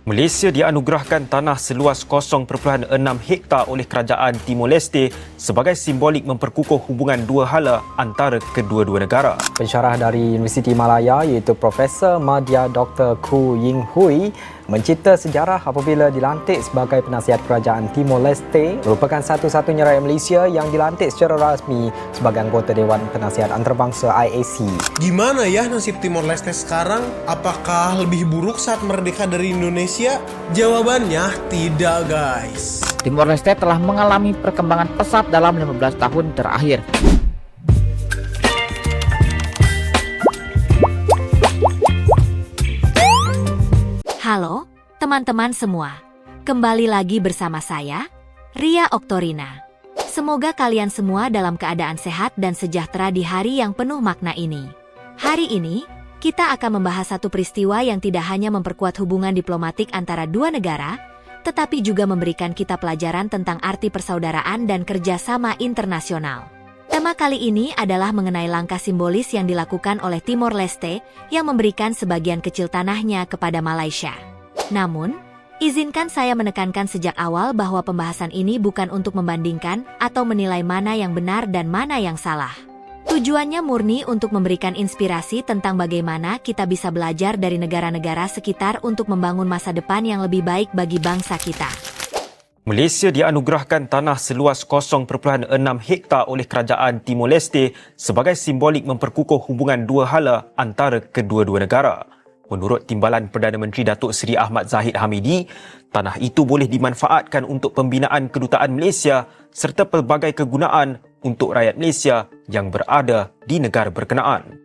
Malaysia dianugerahkan tanah seluas 0.6 hektar oleh Kerajaan Timor Leste sebagai simbolik memperkukuh hubungan dua hala antara kedua-dua negara. Pensyarah dari Universiti Malaya iaitu Profesor Madya Dr. Koo Ying Hui mencipta sejarah apabila dilantik sebagai penasihat Kerajaan Timor Leste, merupakan satu-satunya rakyat Malaysia yang dilantik secara rasmi sebagai anggota Dewan Penasihat Antarabangsa IAC. Gimana ya nasib Timor Leste sekarang? Apakah lebih buruk saat merdeka dari Indonesia? Jawabannya tidak, guys. Timor Leste telah mengalami perkembangan pesat dalam 15 tahun terakhir. Halo, teman-teman semua. Kembali lagi bersama saya, Ria Oktorina. Semoga kalian semua dalam keadaan sehat dan sejahtera di hari yang penuh makna ini. Hari ini, kita akan membahas satu peristiwa yang tidak hanya memperkuat hubungan diplomatik antara dua negara, tetapi juga memberikan kita pelajaran tentang arti persaudaraan dan kerjasama internasional. Tema kali ini adalah mengenai langkah simbolis yang dilakukan oleh Timor Leste yang memberikan sebagian kecil tanahnya kepada Malaysia. Namun, izinkan saya menekankan sejak awal bahwa pembahasan ini bukan untuk membandingkan atau menilai mana yang benar dan mana yang salah. Tujuannya murni untuk memberikan inspirasi tentang bagaimana kita bisa belajar dari negara-negara sekitar untuk membangun masa depan yang lebih baik bagi bangsa kita. Malaysia dianugerahkan tanah seluas 0.6 hektar oleh Kerajaan Timor Leste sebagai simbolik memperkukuh hubungan dua hala antara kedua-dua negara. Menurut Timbalan Perdana Menteri Datuk Seri Ahmad Zahid Hamidi, tanah itu boleh dimanfaatkan untuk pembinaan kedutaan Malaysia serta pelbagai kegunaan untuk rakyat Malaysia yang berada di negara berkenaan.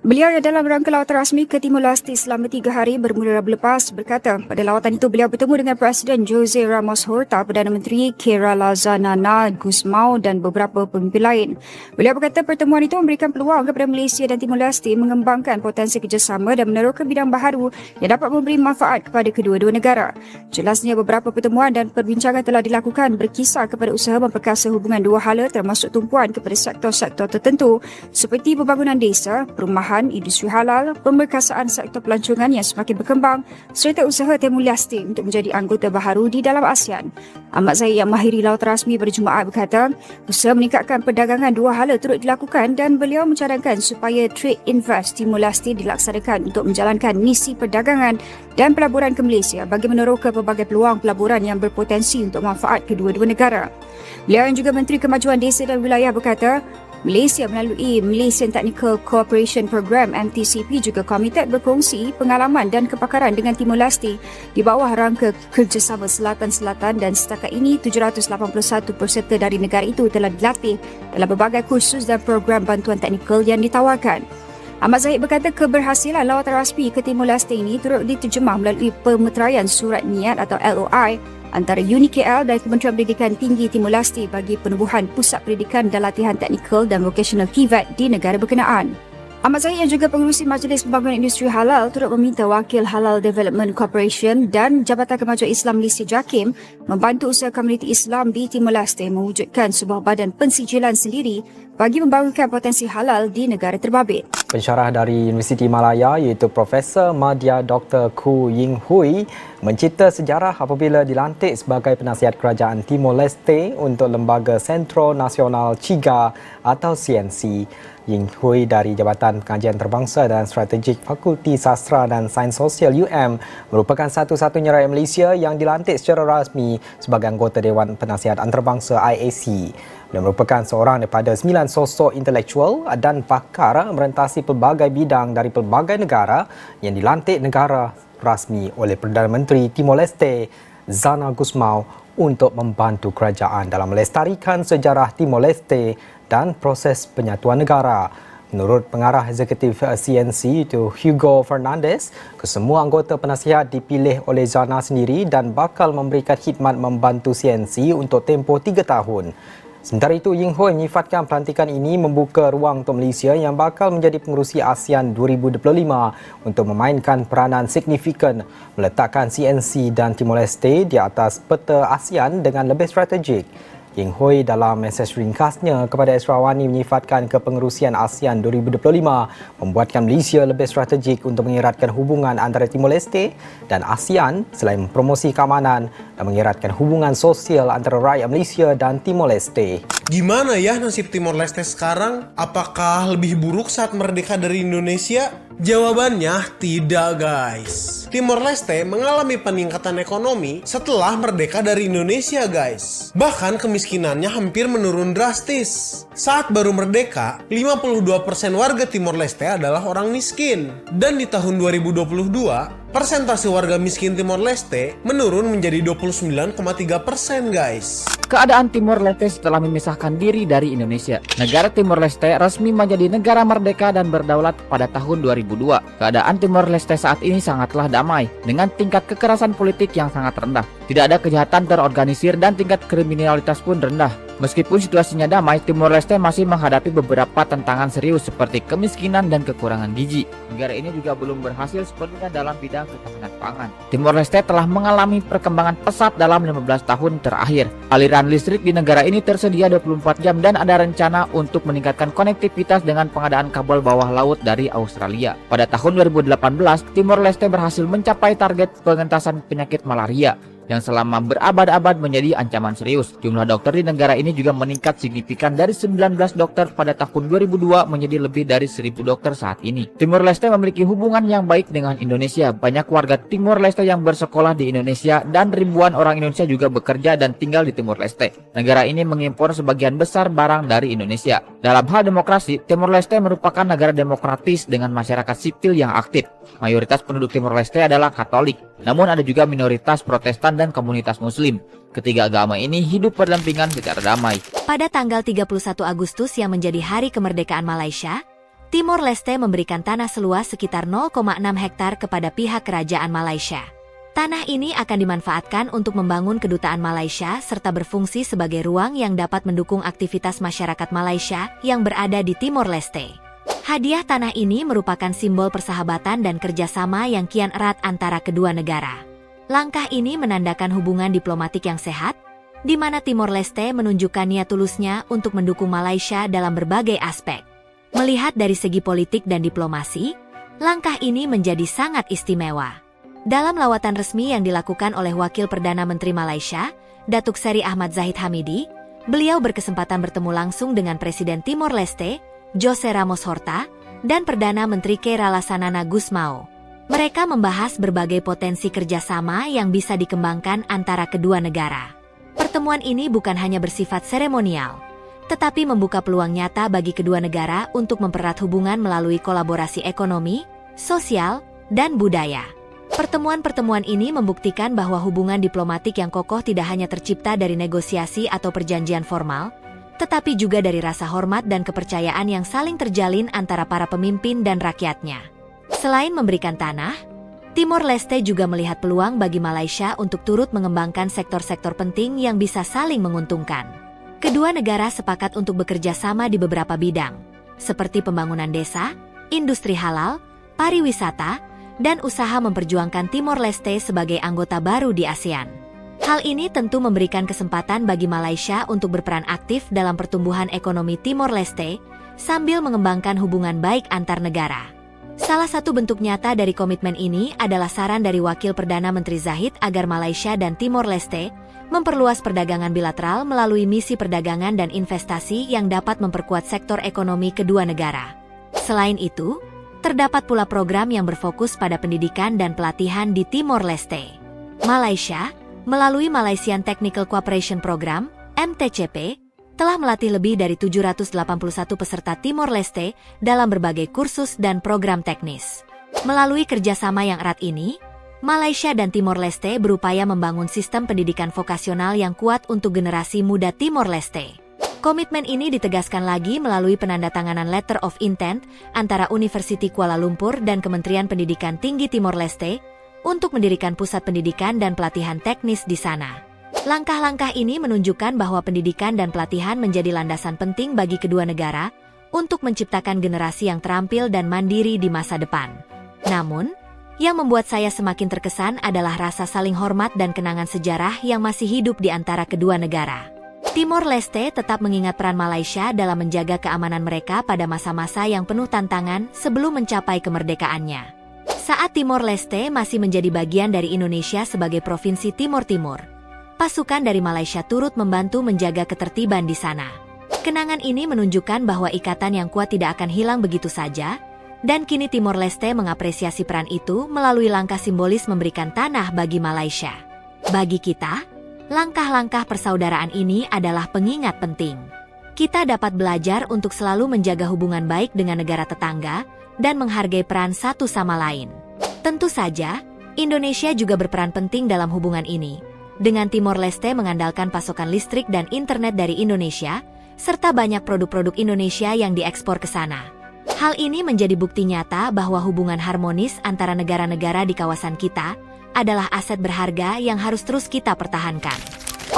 Beliau yang dalam rangka lawatan rasmi ke Timor Leste selama 3 hari bermula Rabu lepas berkata pada lawatan itu beliau bertemu dengan Presiden Jose Ramos Horta, Perdana Menteri Kerala Nana Gusmao dan beberapa pemimpin lain. Beliau berkata pertemuan itu memberikan peluang kepada Malaysia dan Timor Leste mengembangkan potensi kerjasama dan meneroka bidang baharu yang dapat memberi manfaat kepada kedua-dua negara. Jelasnya beberapa pertemuan dan perbincangan telah dilakukan berkisar kepada usaha memperkasa hubungan dua hala termasuk tumpuan kepada sektor-sektor tertentu seperti pembangunan desa, perumahan, industri halal, pemberkasaan sektor pelancongan yang semakin berkembang serta usaha Timor Leste untuk menjadi anggota baharu di dalam ASEAN. Ahmad Zahid yang mahiri lawatan rasmi pada Jumaat berkata, usaha meningkatkan perdagangan dua hala turut dilakukan dan beliau mencadangkan supaya Trade Invest Timor Leste dilaksanakan untuk menjalankan misi perdagangan dan pelaburan ke Malaysia bagi meneroka pelbagai peluang pelaburan yang berpotensi untuk manfaat kedua-dua negara. Beliau yang juga Menteri Kemajuan Desa dan Wilayah berkata, Malaysia melalui Malaysian Technical Cooperation Program MTCP juga komited berkongsi pengalaman dan kepakaran dengan Timor Leste di bawah rangka kerjasama Selatan-Selatan dan setakat ini 781 peserta dari negara itu telah dilatih dalam berbagai kursus dan program bantuan teknikal yang ditawarkan. Ahmad Zahid berkata keberhasilan lawatan rasmi ke Timor Leste ini turut diterjemah melalui pemeteraian surat niat atau LOI antara UNI-KL dan Kementerian Pendidikan Tinggi Timor Leste bagi penubuhan Pusat Pendidikan dan Latihan Teknikal dan Vocational TVET di negara berkenaan. Ahmad Zahid yang juga pengerusi Majlis Pembangunan Industri Halal turut meminta Wakil Halal Development Corporation dan Jabatan Kemajuan Islam Malaysia JAKIM membantu usaha komuniti Islam di Timor Leste mewujudkan sebuah badan pensijilan sendiri bagi membangunkan potensi halal di negara terbabit. Pensyarah dari Universiti Malaya iaitu Profesor Madya Dr. Koo Ying Hui mencipta sejarah apabila dilantik sebagai penasihat Kerajaan Timor Leste untuk Lembaga Sentro Nasional CIGA atau CNC. Ying Hui dari Jabatan Pengajian Antarabangsa dan Strategik Fakulti Sastra dan Sains Sosial UM merupakan satu-satunya rakyat Malaysia yang dilantik secara rasmi sebagai anggota Dewan Penasihat Antarabangsa IAC. Dia merupakan seorang daripada 9 sosok intelektual dan pakar merentasi pelbagai bidang dari pelbagai negara yang dilantik negara rasmi oleh Perdana Menteri Timor Leste Zana Gusmao untuk membantu kerajaan dalam melestarikan sejarah Timor Leste dan proses penyatuan negara. Menurut pengarah eksekutif CNC itu Hugo Fernandez, kesemua anggota penasihat dipilih oleh Zana sendiri dan bakal memberikan khidmat membantu CNC untuk tempoh 3 tahun. Sementara itu, Ying Hui menyifatkan pelantikan ini membuka ruang untuk Malaysia yang bakal menjadi pengerusi ASEAN 2025 untuk memainkan peranan signifikan meletakkan CNC dan Timor Leste di atas peta ASEAN dengan lebih strategik. Ying Hui dalam mesej ringkasnya kepada Esrawani menyifatkan kepengerusian ASEAN 2025 membuatkan Malaysia lebih strategik untuk mengeratkan hubungan antara Timor Leste dan ASEAN selain mempromosi keamanan dan mengeratkan hubungan sosial antara rakyat Malaysia dan Timor Leste. Gimana ya nasib Timor Leste sekarang? Apakah lebih buruk saat merdeka dari Indonesia? Jawabannya tidak, guys. Timor Leste mengalami peningkatan ekonomi setelah merdeka dari Indonesia, guys. Bahkan kemiskinannya hampir menurun drastis. Saat baru merdeka, 52% warga Timor Leste adalah orang miskin. Dan di tahun 2022, persentase warga miskin Timor Leste menurun menjadi 29,3%, guys. Keadaan Timor Leste setelah memisahkan diri dari Indonesia. Negara Timor Leste resmi menjadi negara merdeka dan berdaulat pada tahun 2002. Keadaan Timor Leste saat ini sangatlah damai, dengan tingkat kekerasan politik yang sangat rendah. Tidak ada kejahatan terorganisir dan tingkat kriminalitas pun rendah. Meskipun situasinya damai, Timor Leste masih menghadapi beberapa tantangan serius seperti kemiskinan dan kekurangan gizi. Negara ini juga belum berhasil sepenuhnya dalam bidang ketahanan pangan. Timor Leste telah mengalami perkembangan pesat dalam 15 tahun terakhir. Aliran listrik di negara ini tersedia 24 jam dan ada rencana untuk meningkatkan konektivitas dengan pengadaan kabel bawah laut dari Australia. Pada tahun 2018, Timor Leste berhasil mencapai target pengentasan penyakit malaria yang selama berabad-abad menjadi ancaman serius. Jumlah dokter di negara ini juga meningkat signifikan dari 19 dokter pada tahun 2002 menjadi lebih dari 1.000 dokter saat ini. Timor Leste memiliki hubungan yang baik dengan Indonesia. Banyak warga Timor Leste yang bersekolah di Indonesia dan ribuan orang Indonesia juga bekerja dan tinggal di Timor Leste. Negara ini mengimpor sebagian besar barang dari Indonesia. Dalam hal demokrasi, Timor Leste merupakan negara demokratis dengan masyarakat sipil yang aktif. Mayoritas penduduk Timor Leste adalah Katolik, namun ada juga minoritas Protestan dan komunitas Muslim. Ketiga agama ini hidup berdampingan secara damai. Pada tanggal 31 Agustus yang menjadi hari kemerdekaan Malaysia, Timor Leste memberikan tanah seluas sekitar 0,6 hektar kepada pihak kerajaan Malaysia. Tanah ini akan dimanfaatkan untuk membangun kedutaan Malaysia serta berfungsi sebagai ruang yang dapat mendukung aktivitas masyarakat Malaysia yang berada di Timor Leste. Hadiah tanah ini merupakan simbol persahabatan dan kerjasama yang kian erat antara kedua negara. Langkah ini menandakan hubungan diplomatik yang sehat, di mana Timor Leste menunjukkan niat tulusnya untuk mendukung Malaysia dalam berbagai aspek. Melihat dari segi politik dan diplomasi, langkah ini menjadi sangat istimewa. Dalam lawatan resmi yang dilakukan oleh Wakil Perdana Menteri Malaysia, Datuk Seri Ahmad Zahid Hamidi, beliau berkesempatan bertemu langsung dengan Presiden Timor Leste, Jose Ramos Horta, dan Perdana Menteri Kera Lassanana Gusmao. Mereka membahas berbagai potensi kerjasama yang bisa dikembangkan antara kedua negara. Pertemuan ini bukan hanya bersifat seremonial, tetapi membuka peluang nyata bagi kedua negara untuk mempererat hubungan melalui kolaborasi ekonomi, sosial, dan budaya. Pertemuan-pertemuan ini membuktikan bahwa hubungan diplomatik yang kokoh tidak hanya tercipta dari negosiasi atau perjanjian formal, tetapi juga dari rasa hormat dan kepercayaan yang saling terjalin antara para pemimpin dan rakyatnya. Selain memberikan tanah, Timor Leste juga melihat peluang bagi Malaysia untuk turut mengembangkan sektor-sektor penting yang bisa saling menguntungkan. Kedua negara sepakat untuk bekerja sama di beberapa bidang, seperti pembangunan desa, industri halal, pariwisata, dan usaha memperjuangkan Timor Leste sebagai anggota baru di ASEAN. Hal ini tentu memberikan kesempatan bagi Malaysia untuk berperan aktif dalam pertumbuhan ekonomi Timor Leste sambil mengembangkan hubungan baik antar negara. Salah satu bentuk nyata dari komitmen ini adalah saran dari Wakil Perdana Menteri Zahid agar Malaysia dan Timor Leste memperluas perdagangan bilateral melalui misi perdagangan dan investasi yang dapat memperkuat sektor ekonomi kedua negara. Selain itu, terdapat pula program yang berfokus pada pendidikan dan pelatihan di Timor Leste. Malaysia, melalui Malaysian Technical Cooperation Program, MTCP, telah melatih lebih dari 781 peserta Timor Leste dalam berbagai kursus dan program teknis. Melalui kerjasama yang erat ini, Malaysia dan Timor Leste berupaya membangun sistem pendidikan vokasional yang kuat untuk generasi muda Timor Leste. Komitmen ini ditegaskan lagi melalui penandatanganan Letter of Intent antara Universiti Kuala Lumpur dan Kementerian Pendidikan Tinggi Timor Leste untuk mendirikan pusat pendidikan dan pelatihan teknis di sana. Langkah-langkah ini menunjukkan bahwa pendidikan dan pelatihan menjadi landasan penting bagi kedua negara untuk menciptakan generasi yang terampil dan mandiri di masa depan. Namun, yang membuat saya semakin terkesan adalah rasa saling hormat dan kenangan sejarah yang masih hidup di antara kedua negara. Timor Leste tetap mengingat peran Malaysia dalam menjaga keamanan mereka pada masa-masa yang penuh tantangan sebelum mencapai kemerdekaannya. Saat Timor Leste masih menjadi bagian dari Indonesia sebagai Provinsi Timor Timur, pasukan dari Malaysia turut membantu menjaga ketertiban di sana. Kenangan ini menunjukkan bahwa ikatan yang kuat tidak akan hilang begitu saja, dan kini Timor Leste mengapresiasi peran itu melalui langkah simbolis memberikan tanah bagi Malaysia. Bagi kita, langkah-langkah persaudaraan ini adalah pengingat penting. Kita dapat belajar untuk selalu menjaga hubungan baik dengan negara tetangga dan menghargai peran satu sama lain. Tentu saja, Indonesia juga berperan penting dalam hubungan ini. Dengan Timor Leste mengandalkan pasokan listrik dan internet dari Indonesia, serta banyak produk-produk Indonesia yang diekspor ke sana. Hal ini menjadi bukti nyata bahwa hubungan harmonis antara negara-negara di kawasan kita adalah aset berharga yang harus terus kita pertahankan.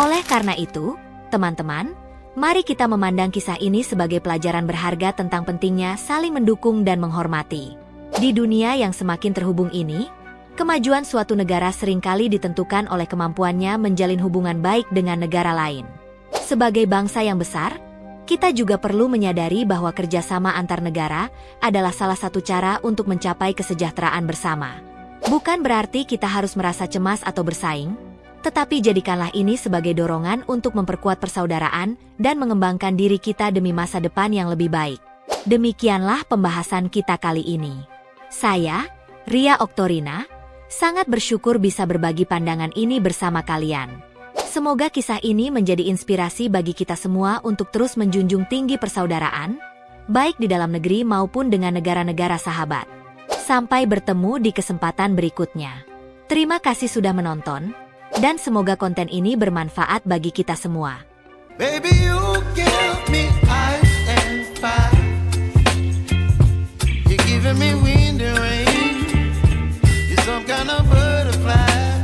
Oleh karena itu, teman-teman, mari kita memandang kisah ini sebagai pelajaran berharga tentang pentingnya saling mendukung dan menghormati. Di dunia yang semakin terhubung ini, kemajuan suatu negara seringkali ditentukan oleh kemampuannya menjalin hubungan baik dengan negara lain. Sebagai bangsa yang besar, kita juga perlu menyadari bahwa kerjasama antar negara adalah salah satu cara untuk mencapai kesejahteraan bersama. Bukan berarti kita harus merasa cemas atau bersaing, tetapi jadikanlah ini sebagai dorongan untuk memperkuat persaudaraan dan mengembangkan diri kita demi masa depan yang lebih baik. Demikianlah pembahasan kita kali ini. Saya, Ria Oktorina, sangat bersyukur bisa berbagi pandangan ini bersama kalian. Semoga kisah ini menjadi inspirasi bagi kita semua untuk terus menjunjung tinggi persaudaraan, baik di dalam negeri maupun dengan negara-negara sahabat. Sampai bertemu di kesempatan berikutnya. Terima kasih sudah menonton, dan semoga konten ini bermanfaat bagi kita semua. Baby, you give me ice and fire. You're giving me wind and rain. You're some kind of butterfly.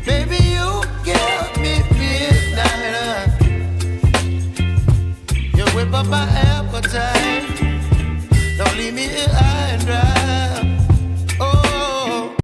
Baby, you give me midnight. You whip up my